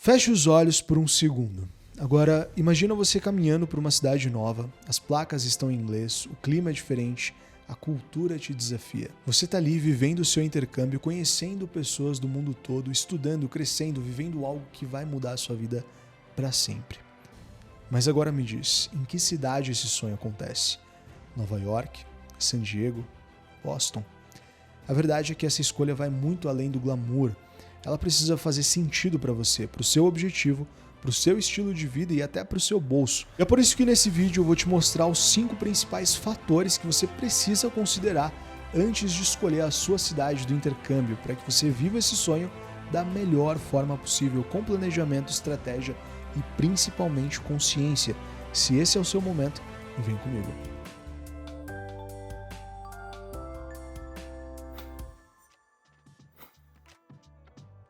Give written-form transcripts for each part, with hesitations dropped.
Feche os olhos por um segundo. Agora, imagina você caminhando por uma cidade nova, as placas estão em inglês, o clima é diferente, a cultura te desafia. Você está ali vivendo o seu intercâmbio, conhecendo pessoas do mundo todo, estudando, crescendo, vivendo algo que vai mudar a sua vida para sempre. Mas agora me diz, em que cidade esse sonho acontece? Nova York? San Diego? Boston? A verdade é que essa escolha vai muito além do glamour. Ela precisa fazer sentido para você, para o seu objetivo, para o seu estilo de vida e até para o seu bolso. E é por isso que nesse vídeo eu vou te mostrar os 5 principais fatores que você precisa considerar antes de escolher a sua cidade do intercâmbio, para que você viva esse sonho da melhor forma possível, com planejamento, estratégia e principalmente consciência. Se esse é o seu momento, vem comigo.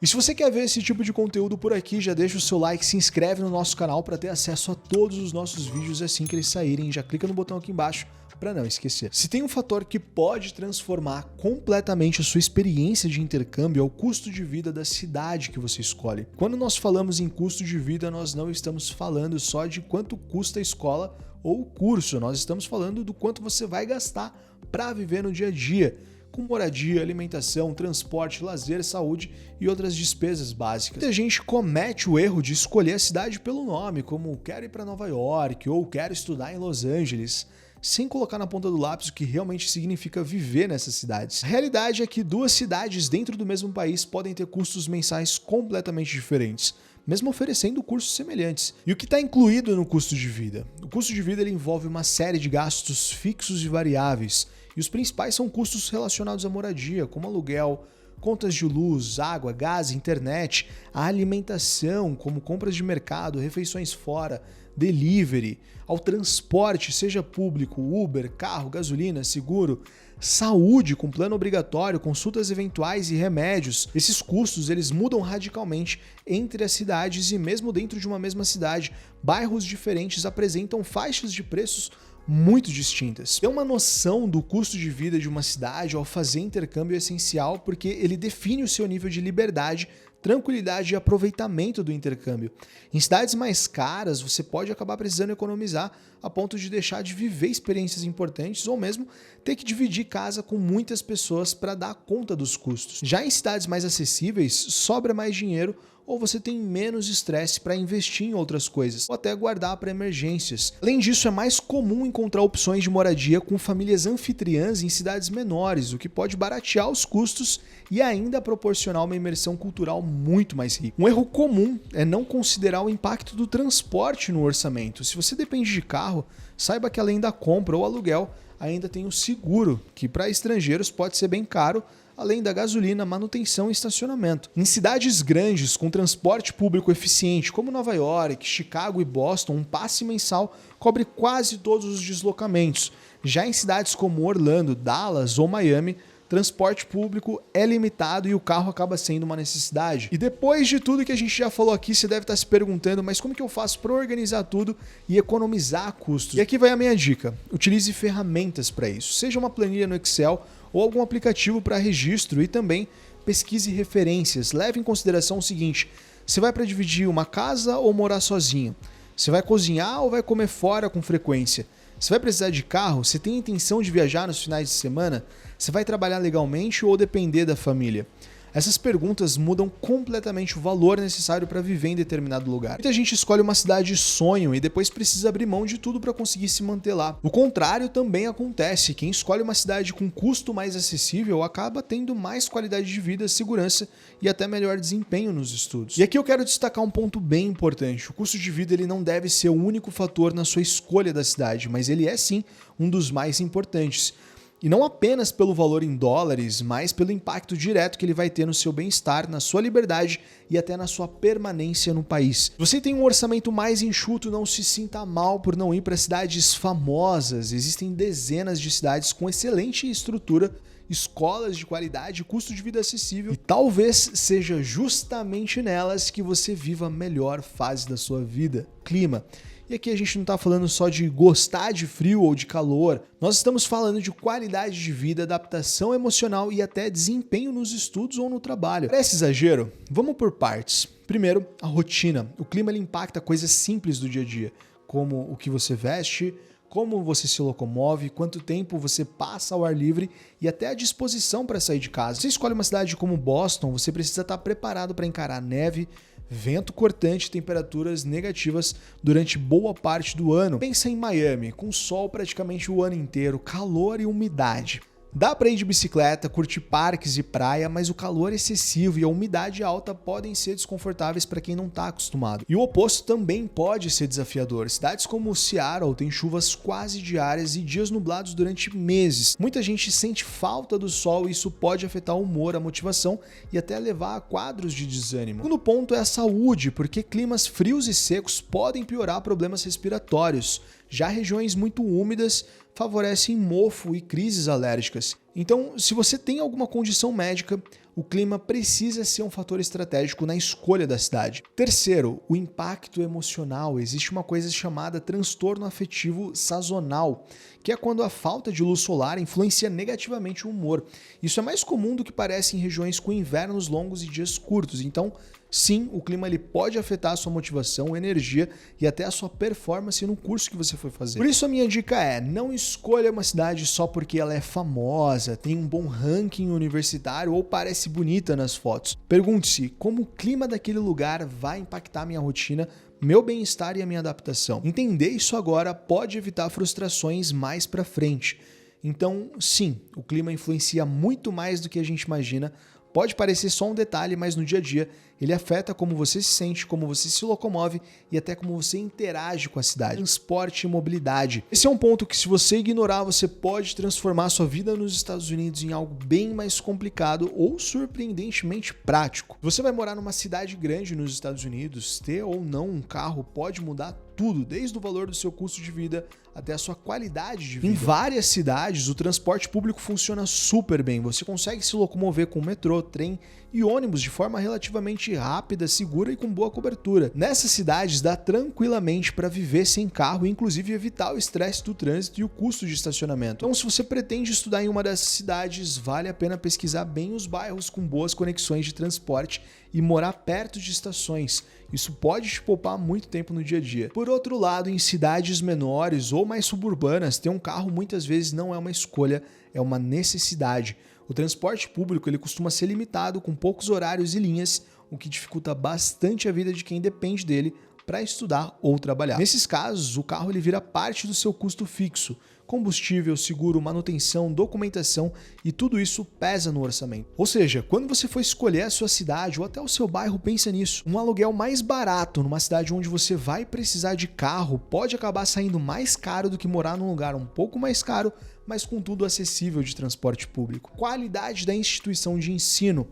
E se você quer ver esse tipo de conteúdo por aqui, já deixa o seu like, se inscreve no nosso canal para ter acesso a todos os nossos vídeos assim que eles saírem. Já clica no botão aqui embaixo para não esquecer. Se tem um fator que pode transformar completamente a sua experiência de intercâmbio, é o custo de vida da cidade que você escolhe. Quando nós falamos em custo de vida, nós não estamos falando só de quanto custa a escola ou o curso, nós estamos falando do quanto você vai gastar para viver no dia a dia, com moradia, alimentação, transporte, lazer, saúde e outras despesas básicas. Muita gente comete o erro de escolher a cidade pelo nome, como quero ir para Nova York ou quero estudar em Los Angeles, sem colocar na ponta do lápis o que realmente significa viver nessas cidades. A realidade é que 2 cidades dentro do mesmo país podem ter custos mensais completamente diferentes, mesmo oferecendo cursos semelhantes. E o que está incluído no custo de vida? O custo de vida ele envolve uma série de gastos fixos e variáveis, e os principais são custos relacionados à moradia, como aluguel, contas de luz, água, gás, internet, a alimentação, como compras de mercado, refeições fora, delivery, ao transporte, seja público, Uber, carro, gasolina, seguro, saúde com plano obrigatório, consultas eventuais e remédios. Esses custos eles mudam radicalmente entre as cidades e mesmo dentro de uma mesma cidade, bairros diferentes apresentam faixas de preços muito distintas. Ter uma noção do custo de vida de uma cidade ao fazer intercâmbio é essencial porque ele define o seu nível de liberdade, tranquilidade e aproveitamento do intercâmbio. Em cidades mais caras, você pode acabar precisando economizar a ponto de deixar de viver experiências importantes ou mesmo ter que dividir casa com muitas pessoas para dar conta dos custos. Já em cidades mais acessíveis, sobra mais dinheiro ou você tem menos estresse para investir em outras coisas, ou até guardar para emergências. Além disso, é mais comum encontrar opções de moradia com famílias anfitriãs em cidades menores, o que pode baratear os custos e ainda proporcionar uma imersão cultural muito mais rica. Um erro comum é não considerar o impacto do transporte no orçamento. Se você depende de carro, saiba que além da compra ou aluguel, ainda tem o seguro, que para estrangeiros pode ser bem caro, além da gasolina, manutenção e estacionamento. Em cidades grandes, com transporte público eficiente, como Nova York, Chicago e Boston, um passe mensal cobre quase todos os deslocamentos. Já em cidades como Orlando, Dallas ou Miami, transporte público é limitado e o carro acaba sendo uma necessidade. E depois de tudo que a gente já falou aqui, você deve estar se perguntando, mas como que eu faço para organizar tudo e economizar custos? E aqui vai a minha dica. Utilize ferramentas para isso. Seja uma planilha no Excel ou algum aplicativo para registro e também pesquise referências. Leve em consideração o seguinte, você vai para dividir uma casa ou morar sozinho? Você vai cozinhar ou vai comer fora com frequência? Você vai precisar de carro? Você tem a intenção de viajar nos finais de semana? Você vai trabalhar legalmente ou depender da família? Essas perguntas mudam completamente o valor necessário para viver em determinado lugar. Muita gente escolhe uma cidade sonho e depois precisa abrir mão de tudo para conseguir se manter lá. O contrário também acontece. Quem escolhe uma cidade com custo mais acessível acaba tendo mais qualidade de vida, segurança e até melhor desempenho nos estudos. E aqui eu quero destacar um ponto bem importante. O custo de vida ele não deve ser o único fator na sua escolha da cidade, mas ele é sim um dos mais importantes. E não apenas pelo valor em dólares, mas pelo impacto direto que ele vai ter no seu bem-estar, na sua liberdade e até na sua permanência no país. Se você tem um orçamento mais enxuto, não se sinta mal por não ir para cidades famosas. Existem dezenas de cidades com excelente estrutura, escolas de qualidade e custo de vida acessível. E talvez seja justamente nelas que você viva a melhor fase da sua vida. Clima. E aqui a gente não está falando só de gostar de frio ou de calor, nós estamos falando de qualidade de vida, adaptação emocional e até desempenho nos estudos ou no trabalho. Parece exagero? Vamos por partes. Primeiro, a rotina. O clima ele impacta coisas simples do dia a dia, como o que você veste, como você se locomove, quanto tempo você passa ao ar livre e até a disposição para sair de casa. Você escolhe uma cidade como Boston, você precisa estar preparado para encarar neve, vento cortante e temperaturas negativas durante boa parte do ano. Pensa em Miami, com sol praticamente o ano inteiro, calor e umidade. Dá para ir de bicicleta, curtir parques e praia, mas o calor excessivo e a umidade alta podem ser desconfortáveis para quem não está acostumado. E o oposto também pode ser desafiador. Cidades como Seattle têm chuvas quase diárias e dias nublados durante meses. Muita gente sente falta do sol e isso pode afetar o humor, a motivação e até levar a quadros de desânimo. O segundo ponto é a saúde, porque climas frios e secos podem piorar problemas respiratórios. Já regiões muito úmidas favorecem mofo e crises alérgicas. Então, se você tem alguma condição médica, o clima precisa ser um fator estratégico na escolha da cidade. Terceiro, o impacto emocional. Existe uma coisa chamada transtorno afetivo sazonal, que é quando a falta de luz solar influencia negativamente o humor. Isso é mais comum do que parece em regiões com invernos longos e dias curtos. Então, sim, o clima ele pode afetar a sua motivação, energia e até a sua performance no curso que você for fazer. Por isso a minha dica é, não escolha uma cidade só porque ela é famosa, tem um bom ranking universitário ou parece bonita nas fotos. Pergunte-se como o clima daquele lugar vai impactar minha rotina, meu bem-estar e a minha adaptação. Entender isso agora pode evitar frustrações mais pra frente. Então, sim, o clima influencia muito mais do que a gente imagina. Pode parecer só um detalhe, mas no dia a dia ele afeta como você se sente, como você se locomove e até como você interage com a cidade. Transporte e mobilidade. Esse é um ponto que, se você ignorar, você pode transformar sua vida nos Estados Unidos em algo bem mais complicado ou surpreendentemente prático. Você vai morar numa cidade grande nos Estados Unidos, ter ou não um carro pode mudar tudo, desde o valor do seu custo de vida até a sua qualidade de vida. Em várias cidades, o transporte público funciona super bem. Você consegue se locomover com metrô, trem e ônibus de forma relativamente rápida, segura e com boa cobertura. Nessas cidades dá tranquilamente para viver sem carro e inclusive evitar o estresse do trânsito e o custo de estacionamento. Então, se você pretende estudar em uma dessas cidades, vale a pena pesquisar bem os bairros com boas conexões de transporte e morar perto de estações. Isso pode te poupar muito tempo no dia a dia. Por outro lado, em cidades menores ou mais suburbanas, ter um carro muitas vezes não é uma escolha, é uma necessidade. O transporte público ele costuma ser limitado, com poucos horários e linhas, o que dificulta bastante a vida de quem depende dele para estudar ou trabalhar. Nesses casos, o carro ele vira parte do seu custo fixo. Combustível, seguro, manutenção, documentação e tudo isso pesa no orçamento. Ou seja, quando você for escolher a sua cidade ou até o seu bairro, pensa nisso. Um aluguel mais barato numa cidade onde você vai precisar de carro pode acabar saindo mais caro do que morar num lugar um pouco mais caro, mas contudo acessível de transporte público. Qualidade da instituição de ensino.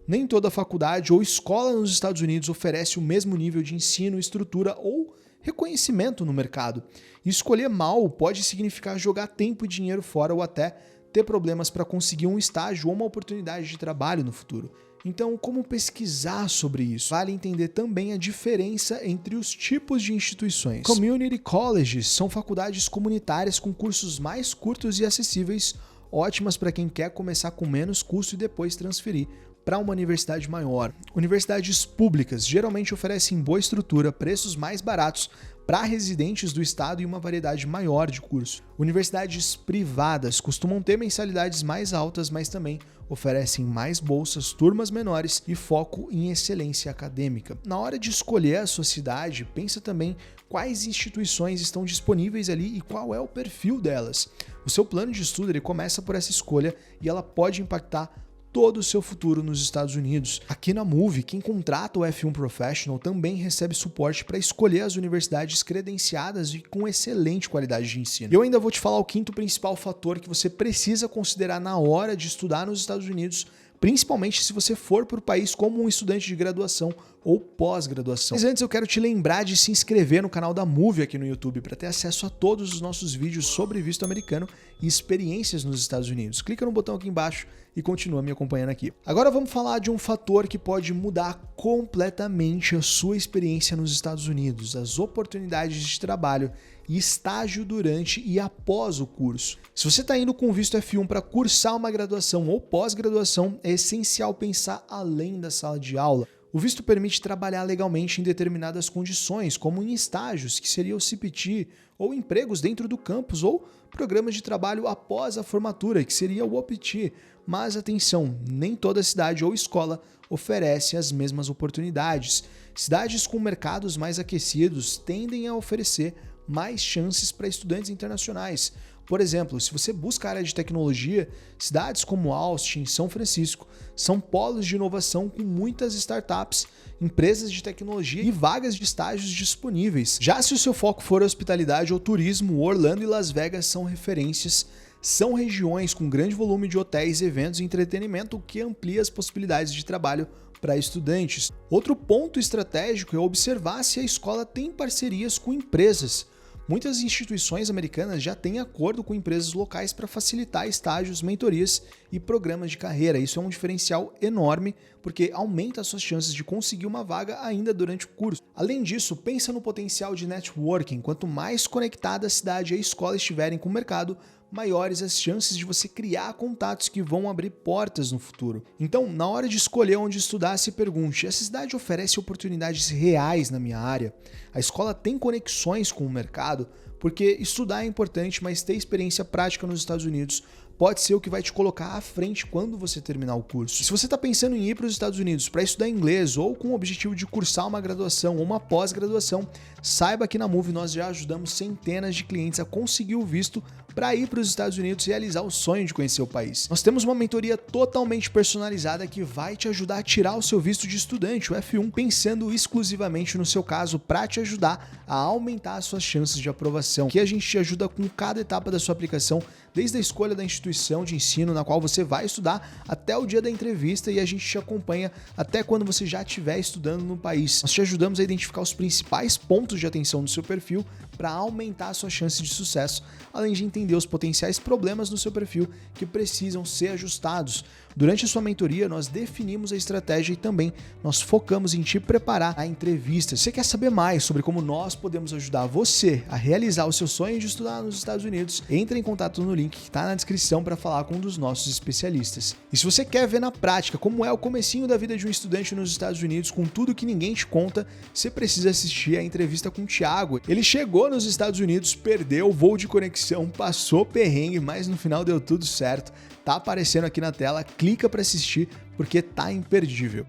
Nem toda faculdade ou escola nos Estados Unidos oferece o mesmo nível de ensino, estrutura ou reconhecimento no mercado. E escolher mal pode significar jogar tempo e dinheiro fora ou até ter problemas para conseguir um estágio ou uma oportunidade de trabalho no futuro. Então, como pesquisar sobre isso? Vale entender também a diferença entre os tipos de instituições. Community colleges são faculdades comunitárias com cursos mais curtos e acessíveis, ótimas para quem quer começar com menos custo e depois transferir para uma universidade maior. Universidades públicas geralmente oferecem boa estrutura, preços mais baratos para residentes do estado e uma variedade maior de cursos. Universidades privadas costumam ter mensalidades mais altas, mas também oferecem mais bolsas, turmas menores e foco em excelência acadêmica. Na hora de escolher a sua cidade, pensa também quais instituições estão disponíveis ali e qual é o perfil delas. O seu plano de estudo ele começa por essa escolha e ela pode impactar todo o seu futuro nos Estados Unidos. Aqui na Moove, quem contrata o F1 Professional também recebe suporte para escolher as universidades credenciadas e com excelente qualidade de ensino. Eu ainda vou te falar o quinto principal fator que você precisa considerar na hora de estudar nos Estados Unidos, principalmente se você for para o país como um estudante de graduação ou pós-graduação. Mas antes eu quero te lembrar de se inscrever no canal da Moove aqui no YouTube para ter acesso a todos os nossos vídeos sobre visto americano e experiências nos Estados Unidos. Clica no botão aqui embaixo e continua me acompanhando aqui. Agora vamos falar de um fator que pode mudar completamente a sua experiência nos Estados Unidos, as oportunidades de trabalho e estágio durante e após o curso. Se você está indo com visto F1 para cursar uma graduação ou pós-graduação, é essencial pensar além da sala de aula. O visto permite trabalhar legalmente em determinadas condições, como em estágios, que seria o CPT, ou empregos dentro do campus, ou programas de trabalho após a formatura, que seria o OPT. Mas atenção, nem toda cidade ou escola oferece as mesmas oportunidades. Cidades com mercados mais aquecidos tendem a oferecer mais chances para estudantes internacionais. Por exemplo, se você busca a área de tecnologia, cidades como Austin, São Francisco, são polos de inovação com muitas startups, empresas de tecnologia e vagas de estágios disponíveis. Já se o seu foco for hospitalidade ou turismo, Orlando e Las Vegas são referências. São regiões com grande volume de hotéis, eventos e entretenimento, o que amplia as possibilidades de trabalho para estudantes. Outro ponto estratégico é observar se a escola tem parcerias com empresas. Muitas instituições americanas já têm acordo com empresas locais para facilitar estágios, mentorias e programas de carreira. Isso é um diferencial enorme, porque aumenta as suas chances de conseguir uma vaga ainda durante o curso. Além disso, pensa no potencial de networking. Quanto mais conectada a cidade e a escola estiverem com o mercado, maiores as chances de você criar contatos que vão abrir portas no futuro. Então, na hora de escolher onde estudar, se pergunte: essa cidade oferece oportunidades reais na minha área? A escola tem conexões com o mercado? Porque estudar é importante, mas ter experiência prática nos Estados Unidos pode ser o que vai te colocar à frente quando você terminar o curso. Se você está pensando em ir para os Estados Unidos para estudar inglês ou com o objetivo de cursar uma graduação ou uma pós-graduação, saiba que na Move nós já ajudamos centenas de clientes a conseguir o visto para ir para os Estados Unidos e realizar o sonho de conhecer o país. Nós temos uma mentoria totalmente personalizada que vai te ajudar a tirar o seu visto de estudante, o F1, pensando exclusivamente no seu caso para te ajudar a aumentar as suas chances de aprovação. Aqui a gente te ajuda com cada etapa da sua aplicação, desde a escolha da instituição de ensino na qual você vai estudar até o dia da entrevista, e a gente te acompanha até quando você já estiver estudando no país. Nós te ajudamos a identificar os principais pontos de atenção do seu perfil para aumentar a sua chance de sucesso, além de entender os potenciais problemas no seu perfil que precisam ser ajustados. Durante a sua mentoria, nós definimos a estratégia e também nós focamos em te preparar a entrevista. Se você quer saber mais sobre como nós podemos ajudar você a realizar o seu sonho de estudar nos Estados Unidos, entre em contato no link que está na descrição para falar com um dos nossos especialistas. E se você quer ver na prática como é o comecinho da vida de um estudante nos Estados Unidos, com tudo que ninguém te conta, você precisa assistir a entrevista com o Thiago. Ele chegou nos Estados Unidos, perdeu o voo de conexão, passou perrengue, mas no final deu tudo certo. Tá aparecendo aqui na tela, clica para assistir porque tá imperdível.